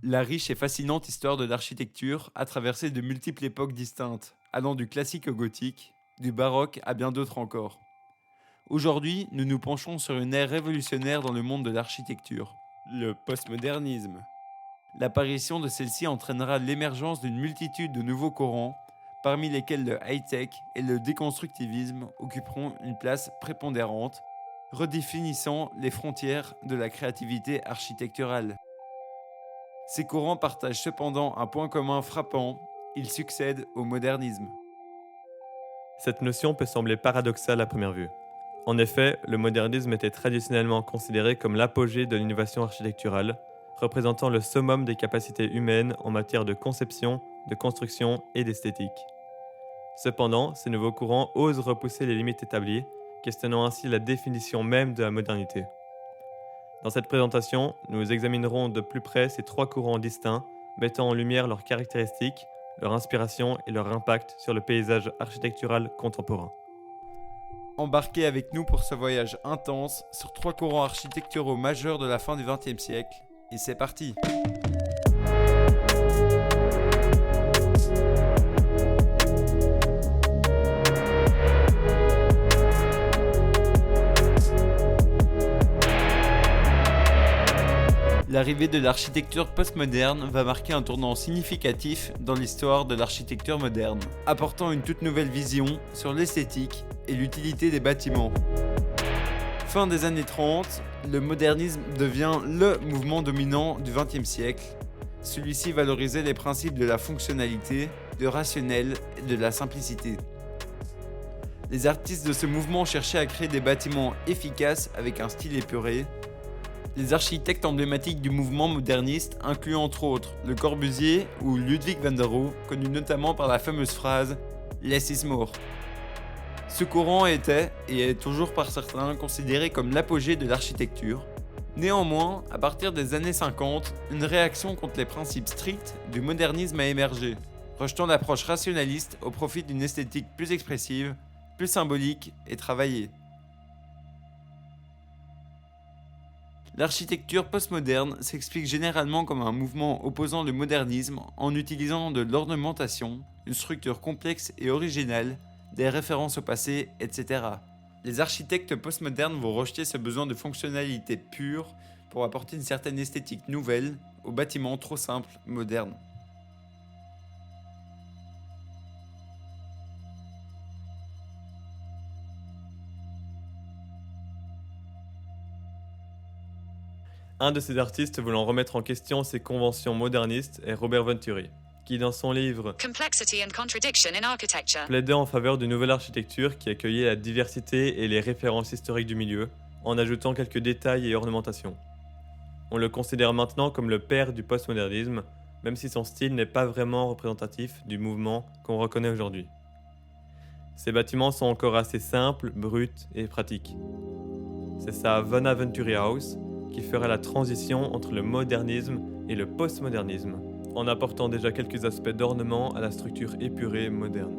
La riche et fascinante histoire de l'architecture a traversé de multiples époques distinctes, allant du classique au gothique, du baroque à bien d'autres encore. Aujourd'hui, nous nous penchons sur une ère révolutionnaire dans le monde de l'architecture, le postmodernisme. L'apparition de celle-ci entraînera l'émergence d'une multitude de nouveaux courants, parmi lesquels le high-tech et le déconstructivisme occuperont une place prépondérante, redéfinissant les frontières de la créativité architecturale. Ces courants partagent cependant un point commun frappant, ils succèdent au modernisme. Cette notion peut sembler paradoxale à première vue. En effet, le modernisme était traditionnellement considéré comme l'apogée de l'innovation architecturale, représentant le summum des capacités humaines en matière de conception, de construction et d'esthétique. Cependant, ces nouveaux courants osent repousser les limites établies, questionnant ainsi la définition même de la modernité. Dans cette présentation, nous examinerons de plus près ces trois courants distincts, mettant en lumière leurs caractéristiques, leur inspiration et leur impact sur le paysage architectural contemporain. Embarquez avec nous pour ce voyage intense sur trois courants architecturaux majeurs de la fin du XXe siècle. Et c'est parti! L'arrivée de l'architecture postmoderne va marquer un tournant significatif dans l'histoire de l'architecture moderne, apportant une toute nouvelle vision sur l'esthétique et l'utilité des bâtiments. Fin des années 30, le modernisme devient le mouvement dominant du XXe siècle. Celui-ci valorisait les principes de la fonctionnalité, du rationnel et de la simplicité. Les artistes de ce mouvement cherchaient à créer des bâtiments efficaces avec un style épuré. Les architectes emblématiques du mouvement moderniste incluent entre autres Le Corbusier ou Ludwig van der Rohe, connu notamment par la fameuse phrase « Less is more ». Ce courant était, et est toujours par certains, considéré comme l'apogée de l'architecture. Néanmoins, à partir des années 50, une réaction contre les principes stricts du modernisme a émergé, rejetant l'approche rationaliste au profit d'une esthétique plus expressive, plus symbolique et travaillée. L'architecture postmoderne s'explique généralement comme un mouvement opposant le modernisme en utilisant de l'ornementation, une structure complexe et originale, des références au passé, etc. Les architectes postmodernes vont rejeter ce besoin de fonctionnalité pure pour apporter une certaine esthétique nouvelle aux bâtiments trop simples modernes. Un de ces artistes voulant remettre en question ces conventions modernistes est Robert Venturi, qui dans son livre Complexity and Contradiction in Architecture plaidait en faveur d'une nouvelle architecture qui accueillait la diversité et les références historiques du milieu, en ajoutant quelques détails et ornementations. On le considère maintenant comme le père du postmodernisme, même si son style n'est pas vraiment représentatif du mouvement qu'on reconnaît aujourd'hui. Ces bâtiments sont encore assez simples, bruts et pratiques. C'est sa Vanna Venturi House qui fera la transition entre le modernisme et le postmodernisme, en apportant déjà quelques aspects d'ornement à la structure épurée moderne.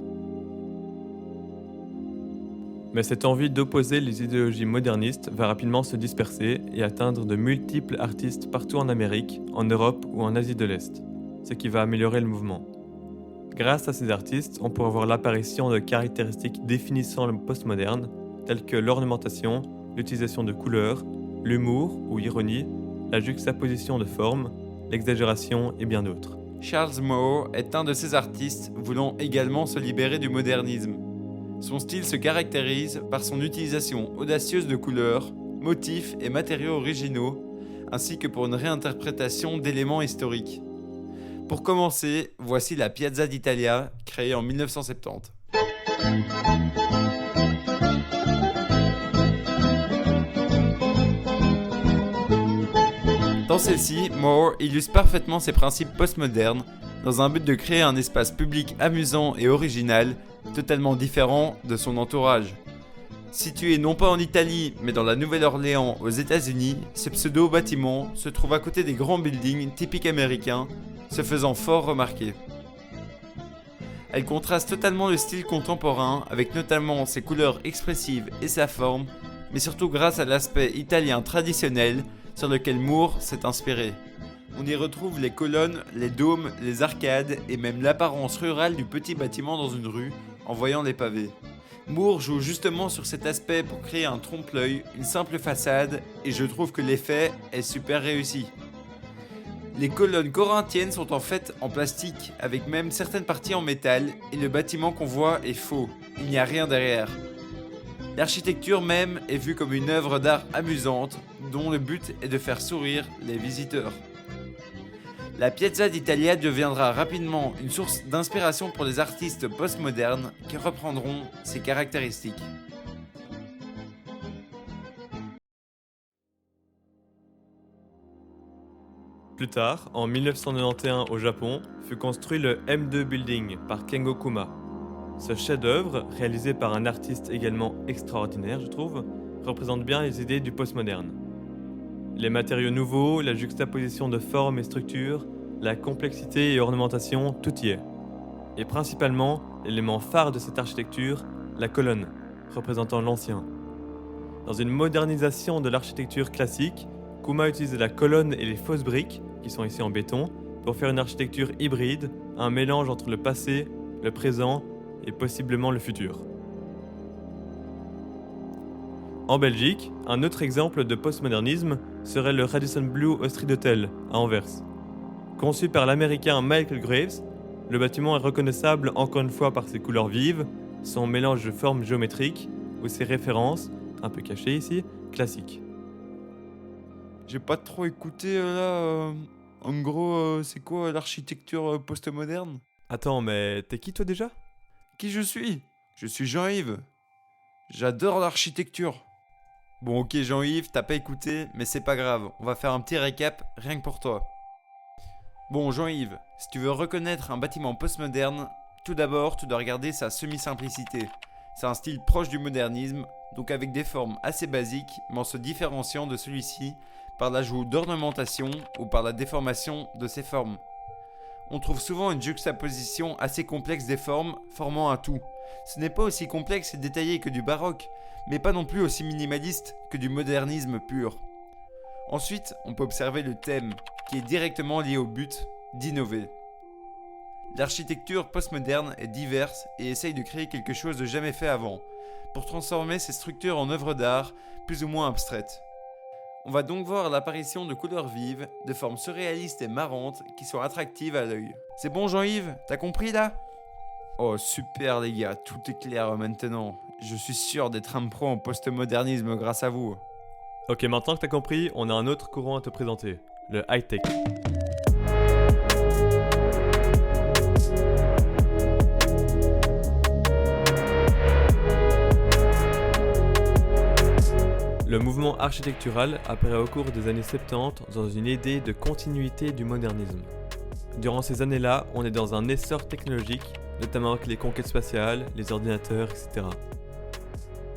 Mais cette envie d'opposer les idéologies modernistes va rapidement se disperser et atteindre de multiples artistes partout en Amérique, en Europe ou en Asie de l'Est, ce qui va améliorer le mouvement. Grâce à ces artistes, on pourra voir l'apparition de caractéristiques définissant le postmoderne, telles que l'ornementation, l'utilisation de couleurs, l'humour ou ironie, la juxtaposition de formes, l'exagération et bien d'autres. Charles Moore est un de ces artistes voulant également se libérer du modernisme. Son style se caractérise par son utilisation audacieuse de couleurs, motifs et matériaux originaux, ainsi que pour une réinterprétation d'éléments historiques. Pour commencer, voici la Piazza d'Italia, créée en 1970. Dans celle-ci, Moore illustre parfaitement ses principes postmodernes dans un but de créer un espace public amusant et original, totalement différent de son entourage. Situé non pas en Italie, mais dans la Nouvelle-Orléans aux États-Unis, ce pseudo-bâtiment se trouve à côté des grands buildings typiques américains, se faisant fort remarquer. Elle contraste totalement le style contemporain avec notamment ses couleurs expressives et sa forme, mais surtout grâce à l'aspect italien traditionnel sur lequel Moore s'est inspiré. On y retrouve les colonnes, les dômes, les arcades et même l'apparence rurale du petit bâtiment dans une rue en voyant les pavés. Moore joue justement sur cet aspect pour créer un trompe-l'œil, une simple façade, et je trouve que l'effet est super réussi. Les colonnes corinthiennes sont en fait en plastique, avec même certaines parties en métal, et le bâtiment qu'on voit est faux, il n'y a rien derrière. L'architecture même est vue comme une œuvre d'art amusante, dont le but est de faire sourire les visiteurs. La Piazza d'Italia deviendra rapidement une source d'inspiration pour les artistes postmodernes qui reprendront ses caractéristiques. Plus tard, en 1991 au Japon, fut construit le M2 Building par Kengo Kuma. Ce chef-d'œuvre, réalisé par un artiste également extraordinaire, je trouve, représente bien les idées du postmoderne. Les matériaux nouveaux, la juxtaposition de formes et structures, la complexité et ornementation, tout y est. Et principalement, l'élément phare de cette architecture, la colonne, représentant l'ancien. Dans une modernisation de l'architecture classique, Kuma utilise la colonne et les fausses briques, qui sont ici en béton, pour faire une architecture hybride, un mélange entre le passé, le présent et possiblement le futur. En Belgique, un autre exemple de postmodernisme serait le Radisson Blu Ostrid Hotel à Anvers. Conçu par l'américain Michael Graves, le bâtiment est reconnaissable encore une fois par ses couleurs vives, son mélange de formes géométriques ou ses références, un peu cachées ici, classiques. J'ai pas trop écouté en gros, c'est quoi l'architecture postmoderne? Attends, mais t'es qui toi déjà? Qui je suis? Je suis Jean-Yves. J'adore l'architecture. Bon ok Jean-Yves, t'as pas écouté, mais c'est pas grave, on va faire un petit récap rien que pour toi. Bon Jean-Yves, si tu veux reconnaître un bâtiment postmoderne, tout d'abord tu dois regarder sa semi-simplicité. C'est un style proche du modernisme, donc avec des formes assez basiques, mais en se différenciant de celui-ci par l'ajout d'ornementation ou par la déformation de ses formes. On trouve souvent une juxtaposition assez complexe des formes, formant un tout. Ce n'est pas aussi complexe et détaillé que du baroque, mais pas non plus aussi minimaliste que du modernisme pur. Ensuite, on peut observer le thème, qui est directement lié au but d'innover. L'architecture postmoderne est diverse et essaye de créer quelque chose de jamais fait avant, pour transformer ces structures en œuvres d'art plus ou moins abstraites. On va donc voir l'apparition de couleurs vives, de formes surréalistes et marrantes qui sont attractives à l'œil. C'est bon Jean-Yves, t'as compris là? Oh super les gars, tout est clair maintenant. Je suis sûr d'être un pro en postmodernisme grâce à vous. Ok, maintenant que t'as compris, on a un autre courant à te présenter, le high-tech. Le mouvement architectural apparaît au cours des années 70 dans une idée de continuité du modernisme. Durant ces années-là, on est dans un essor technologique, notamment avec les conquêtes spatiales, les ordinateurs, etc.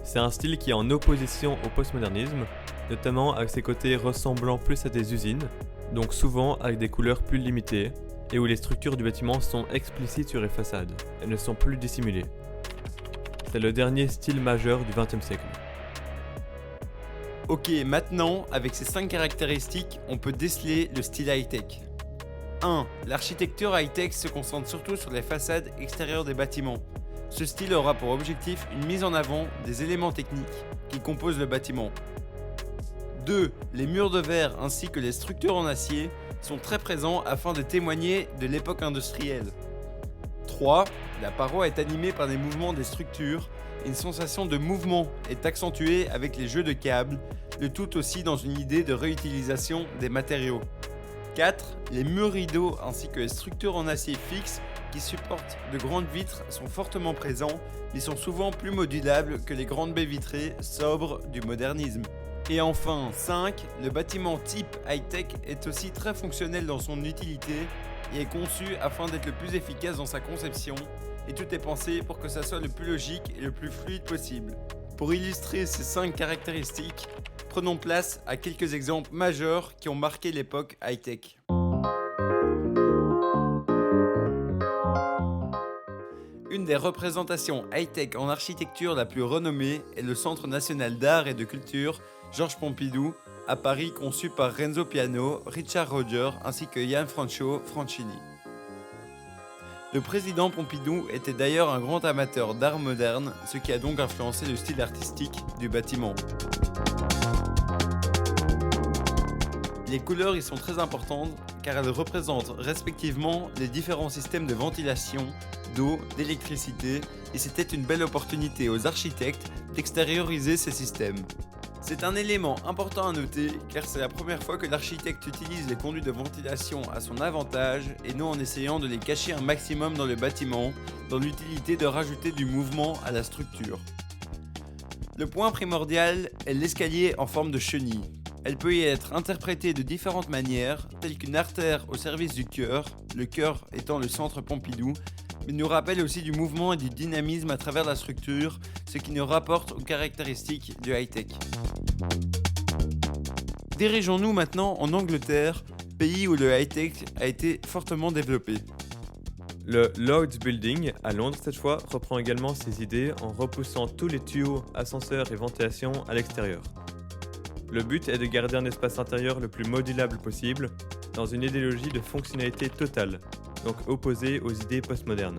C'est un style qui est en opposition au postmodernisme, notamment avec ses côtés ressemblant plus à des usines, donc souvent avec des couleurs plus limitées, et où les structures du bâtiment sont explicites sur les façades, elles ne sont plus dissimulées. C'est le dernier style majeur du XXe siècle. Ok, maintenant, avec ces 5 caractéristiques, on peut déceler le style high-tech. 1. L'architecture high-tech se concentre surtout sur les façades extérieures des bâtiments. Ce style aura pour objectif une mise en avant des éléments techniques qui composent le bâtiment. 2. Les murs de verre ainsi que les structures en acier sont très présents afin de témoigner de l'époque industrielle. 3. La paroi est animée par des mouvements des structures et une sensation de mouvement est accentuée avec les jeux de câbles, le tout aussi dans une idée de réutilisation des matériaux. 4. Les murs rideaux ainsi que les structures en acier fixe qui supportent de grandes vitres sont fortement présents, mais sont souvent plus modulables que les grandes baies vitrées sobres du modernisme. Et enfin, 5. Le bâtiment type high-tech est aussi très fonctionnel dans son utilité et est conçu afin d'être le plus efficace dans sa conception, et tout est pensé pour que ça soit le plus logique et le plus fluide possible. Pour illustrer ces 5 caractéristiques, prenons place à quelques exemples majeurs qui ont marqué l'époque high-tech. Une des représentations high-tech en architecture la plus renommée est le Centre national d'art et de culture Georges Pompidou à Paris conçu par Renzo Piano, Richard Roger ainsi que Gianfranco Francini. Le président Pompidou était d'ailleurs un grand amateur d'art moderne, ce qui a donc influencé le style artistique du bâtiment. Les couleurs y sont très importantes car elles représentent respectivement les différents systèmes de ventilation, d'eau, d'électricité et c'était une belle opportunité aux architectes d'extérioriser ces systèmes. C'est un élément important à noter car c'est la première fois que l'architecte utilise les conduits de ventilation à son avantage et non en essayant de les cacher un maximum dans le bâtiment, dans l'utilité de rajouter du mouvement à la structure. Le point primordial est l'escalier en forme de chenille. Elle peut y être interprétée de différentes manières, telle qu'une artère au service du cœur, le cœur étant le centre Pompidou, mais nous rappelle aussi du mouvement et du dynamisme à travers la structure, ce qui nous rapporte aux caractéristiques du high-tech. Dirigeons-nous maintenant en Angleterre, pays où le high-tech a été fortement développé. Le Lloyd's Building, à Londres cette fois, reprend également ses idées en repoussant tous les tuyaux, ascenseurs et ventilation à l'extérieur. Le but est de garder un espace intérieur le plus modulable possible, dans une idéologie de fonctionnalité totale, donc opposée aux idées postmodernes.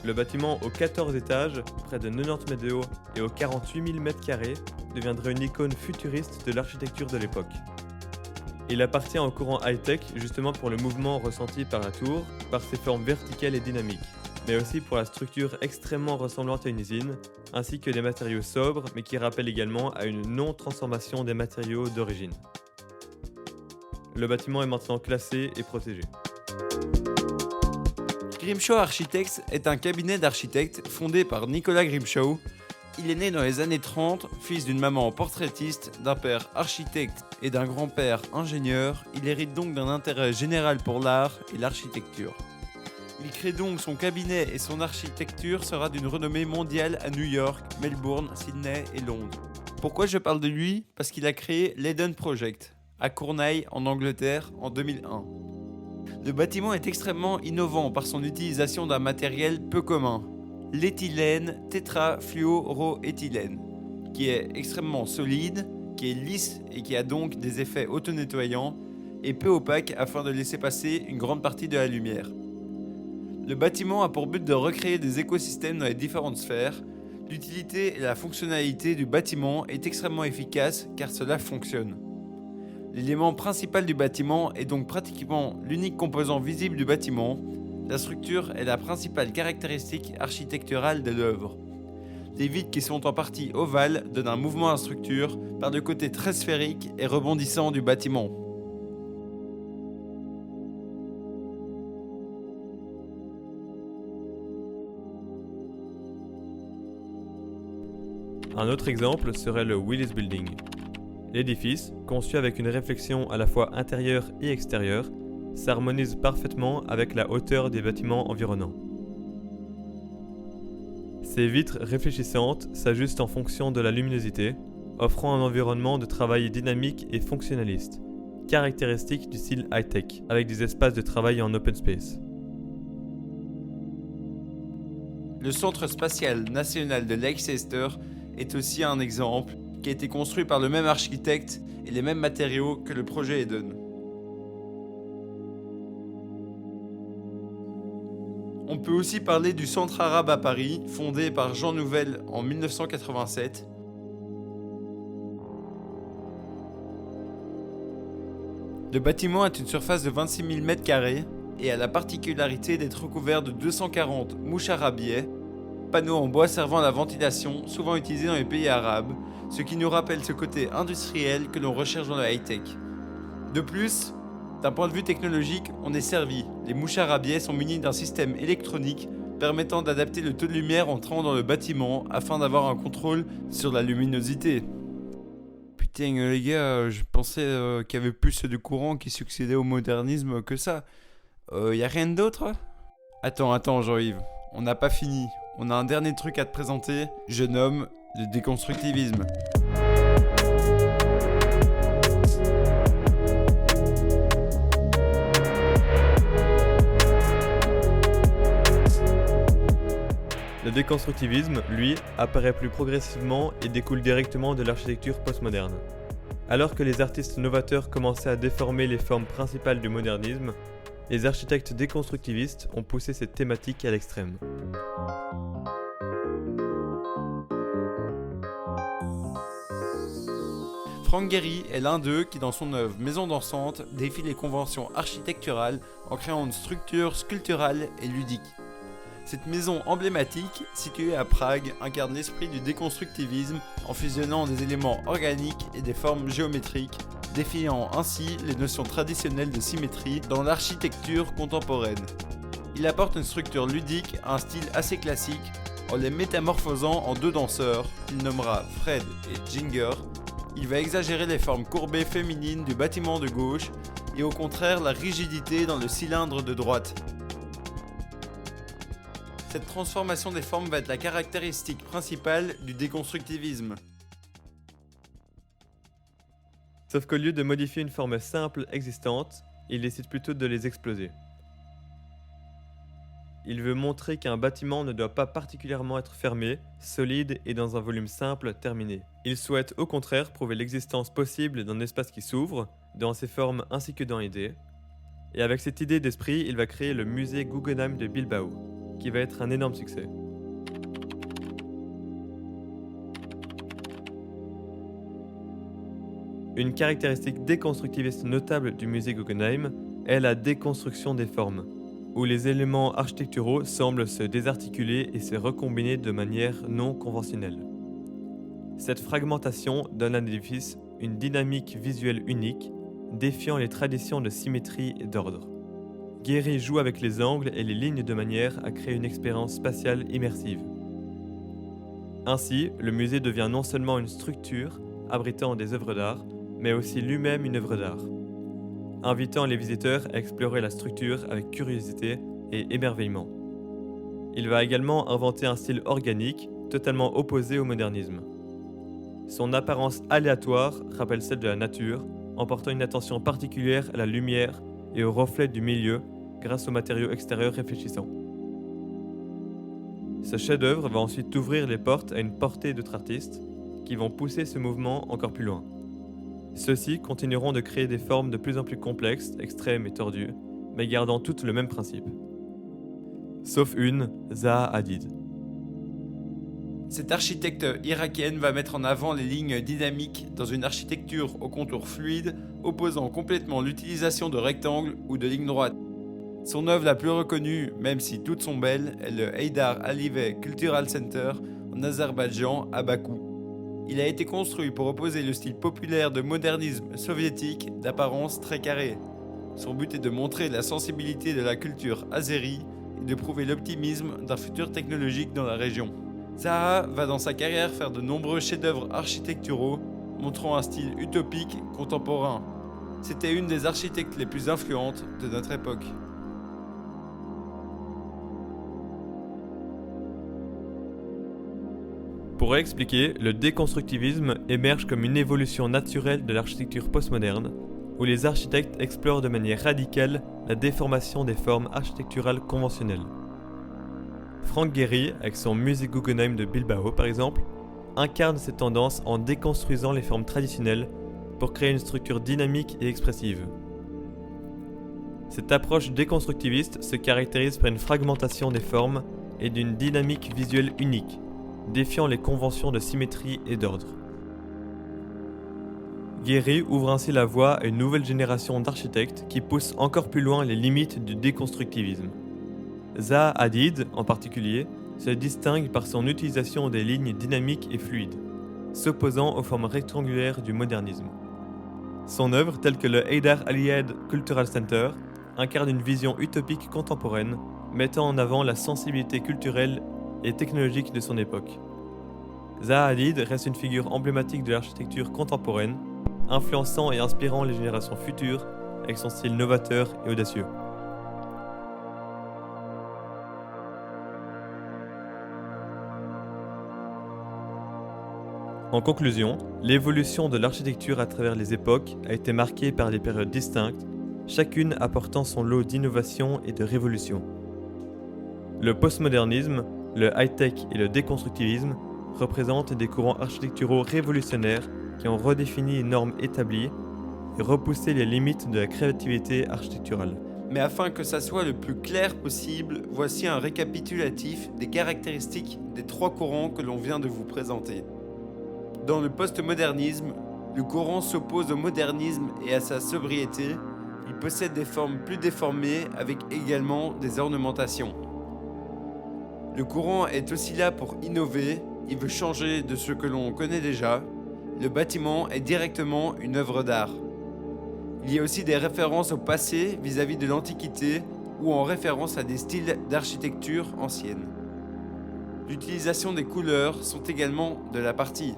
Le bâtiment aux 14 étages, près de 90 mètres de haut et aux 48 000 mètres carrés, deviendrait une icône futuriste de l'architecture de l'époque. Il appartient au courant high-tech justement pour le mouvement ressenti par la tour, par ses formes verticales et dynamiques, mais aussi pour la structure extrêmement ressemblante à une usine, ainsi que des matériaux sobres, mais qui rappellent également à une non-transformation des matériaux d'origine. Le bâtiment est maintenant classé et protégé. Grimshaw Architects est un cabinet d'architectes fondé par Nicolas Grimshaw. Il est né dans les années 30, fils d'une maman portraitiste, d'un père architecte et d'un grand-père ingénieur. Il hérite donc d'un intérêt général pour l'art et l'architecture. Il crée donc son cabinet et son architecture sera d'une renommée mondiale à New York, Melbourne, Sydney et Londres. Pourquoi je parle de lui ? Parce qu'il a créé l'Eden Project, à Cornwall en Angleterre en 2001. Le bâtiment est extrêmement innovant par son utilisation d'un matériel peu commun, l'éthylène tétrafluoroéthylène, qui est extrêmement solide, qui est lisse et qui a donc des effets auto-nettoyants et peu opaque afin de laisser passer une grande partie de la lumière. Le bâtiment a pour but de recréer des écosystèmes dans les différentes sphères. L'utilité et la fonctionnalité du bâtiment est extrêmement efficace car cela fonctionne. L'élément principal du bâtiment est donc pratiquement l'unique composant visible du bâtiment. La structure est la principale caractéristique architecturale de l'œuvre. Les vitres qui sont en partie ovales donnent un mouvement à la structure par le côté très sphérique et rebondissant du bâtiment. Un autre exemple serait le Willis Building. L'édifice, conçu avec une réflexion à la fois intérieure et extérieure, s'harmonise parfaitement avec la hauteur des bâtiments environnants. Ces vitres réfléchissantes s'ajustent en fonction de la luminosité, offrant un environnement de travail dynamique et fonctionnaliste, caractéristique du style high-tech, avec des espaces de travail en open space. Le Centre spatial national de Leicester est aussi un exemple qui a été construit par le même architecte et les mêmes matériaux que le projet Eden. On peut aussi parler du Centre arabe à Paris, fondé par Jean Nouvel en 1987. Le bâtiment a une surface de 26 000 m² et a la particularité d'être recouvert de 240 moucharabiehs, panneaux en bois servant à la ventilation, souvent utilisés dans les pays arabes, ce qui nous rappelle ce côté industriel que l'on recherche dans le high-tech. De plus, d'un point de vue technologique, on est servi. Les moucharabiehs sont munis d'un système électronique permettant d'adapter le taux de lumière entrant dans le bâtiment afin d'avoir un contrôle sur la luminosité. Putain les gars, je pensais qu'il y avait plus de courant qui succédait au modernisme que ça. Y a rien d'autre ? Attends Jean-Yves, on n'a pas fini. On a un dernier truc à te présenter, je nomme le déconstructivisme. Le déconstructivisme, lui, apparaît plus progressivement et découle directement de l'architecture postmoderne. Alors que les artistes novateurs commençaient à déformer les formes principales du modernisme, les architectes déconstructivistes ont poussé cette thématique à l'extrême. Frank Gehry est l'un d'eux qui, dans son œuvre Maison dansante, défie les conventions architecturales en créant une structure sculpturale et ludique. Cette maison emblématique, située à Prague, incarne l'esprit du déconstructivisme en fusionnant des éléments organiques et des formes géométriques, défiant ainsi les notions traditionnelles de symétrie dans l'architecture contemporaine. Il apporte une structure ludique à un style assez classique en les métamorphosant en deux danseurs qu'il nommera Fred et Ginger. Il va exagérer les formes courbées féminines du bâtiment de gauche et au contraire la rigidité dans le cylindre de droite. Cette transformation des formes va être la caractéristique principale du déconstructivisme. Sauf qu'au lieu de modifier une forme simple existante, il décide plutôt de les exploser. Il veut montrer qu'un bâtiment ne doit pas particulièrement être fermé, solide et dans un volume simple terminé. Il souhaite au contraire prouver l'existence possible d'un espace qui s'ouvre, dans ses formes ainsi que dans l'idée. Et avec cette idée d'esprit, il va créer le musée Guggenheim de Bilbao, qui va être un énorme succès. Une caractéristique déconstructiviste notable du musée Guggenheim est la déconstruction des formes, où les éléments architecturaux semblent se désarticuler et se recombiner de manière non conventionnelle. Cette fragmentation donne à l'édifice une dynamique visuelle unique, défiant les traditions de symétrie et d'ordre. Gehry joue avec les angles et les lignes de manière à créer une expérience spatiale immersive. Ainsi, le musée devient non seulement une structure abritant des œuvres d'art, mais aussi lui-même une œuvre d'art, invitant les visiteurs à explorer la structure avec curiosité et émerveillement. Il va également inventer un style organique totalement opposé au modernisme. Son apparence aléatoire rappelle celle de la nature, en portant une attention particulière à la lumière et aux reflets du milieu grâce aux matériaux extérieurs réfléchissants. Ce chef-d'œuvre va ensuite ouvrir les portes à une portée d'autres artistes qui vont pousser ce mouvement encore plus loin. Ceux-ci continueront de créer des formes de plus en plus complexes, extrêmes et tordues, mais gardant toutes le même principe. Sauf une, Zaha Hadid. Cette architecte irakienne va mettre en avant les lignes dynamiques dans une architecture aux contours fluides, opposant complètement l'utilisation de rectangles ou de lignes droites. Son œuvre la plus reconnue, même si toutes sont belles, est le Heydar Aliyev Cultural Center en Azerbaïdjan à Bakou. Il a été construit pour opposer le style populaire de modernisme soviétique d'apparence très carrée. Son but est de montrer la sensibilité de la culture azérie et de prouver l'optimisme d'un futur technologique dans la région. Zaha va dans sa carrière faire de nombreux chefs-d'œuvre architecturaux, montrant un style utopique contemporain. C'était une des architectes les plus influentes de notre époque. Pour expliquer, le déconstructivisme émerge comme une évolution naturelle de l'architecture postmoderne, où les architectes explorent de manière radicale la déformation des formes architecturales conventionnelles. Frank Gehry, avec son musée Guggenheim de Bilbao par exemple, incarne cette tendance en déconstruisant les formes traditionnelles pour créer une structure dynamique et expressive. Cette approche déconstructiviste se caractérise par une fragmentation des formes et d'une dynamique visuelle unique, défiant les conventions de symétrie et d'ordre. Gehry ouvre ainsi la voie à une nouvelle génération d'architectes qui poussent encore plus loin les limites du déconstructivisme. Zaha Hadid, en particulier, se distingue par son utilisation des lignes dynamiques et fluides, s'opposant aux formes rectangulaires du modernisme. Son œuvre, telle que le Heydar Aliyev Cultural Center, incarne une vision utopique contemporaine, mettant en avant la sensibilité culturelle et technologique de son époque. Zaha Hadid reste une figure emblématique de l'architecture contemporaine, influençant et inspirant les générations futures avec son style novateur et audacieux. En conclusion, l'évolution de l'architecture à travers les époques a été marquée par des périodes distinctes, chacune apportant son lot d'innovation et de révolution. Le postmodernisme, Le high-tech et le déconstructivisme représentent des courants architecturaux révolutionnaires qui ont redéfini les normes établies et repoussé les limites de la créativité architecturale. Mais afin que ça soit le plus clair possible, voici un récapitulatif des caractéristiques des 3 courants que l'on vient de vous présenter. Dans le postmodernisme, le courant s'oppose au modernisme et à sa sobriété. Il possède des formes plus déformées avec également des ornementations. Le courant est aussi là pour innover, il veut changer de ce que l'on connaît déjà. Le bâtiment est directement une œuvre d'art. Il y a aussi des références au passé vis-à-vis de l'Antiquité ou en référence à des styles d'architecture ancienne. L'utilisation des couleurs sont également de la partie.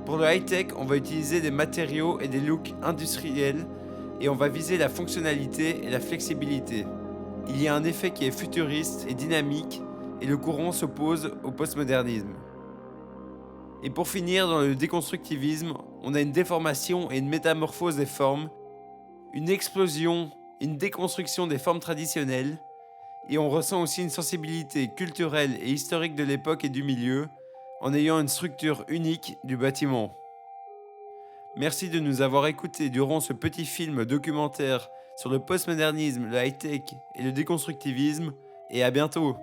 Pour le high-tech, on va utiliser des matériaux et des looks industriels et on va viser la fonctionnalité et la flexibilité. Il y a un effet qui est futuriste et dynamique et le courant s'oppose au postmodernisme. Et pour finir, dans le déconstructivisme, on a une déformation et une métamorphose des formes, une explosion, une déconstruction des formes traditionnelles, et on ressent aussi une sensibilité culturelle et historique de l'époque et du milieu, en ayant une structure unique du bâtiment. Merci de nous avoir écoutés durant ce petit film documentaire sur le postmodernisme, le high-tech et le déconstructivisme, et à bientôt.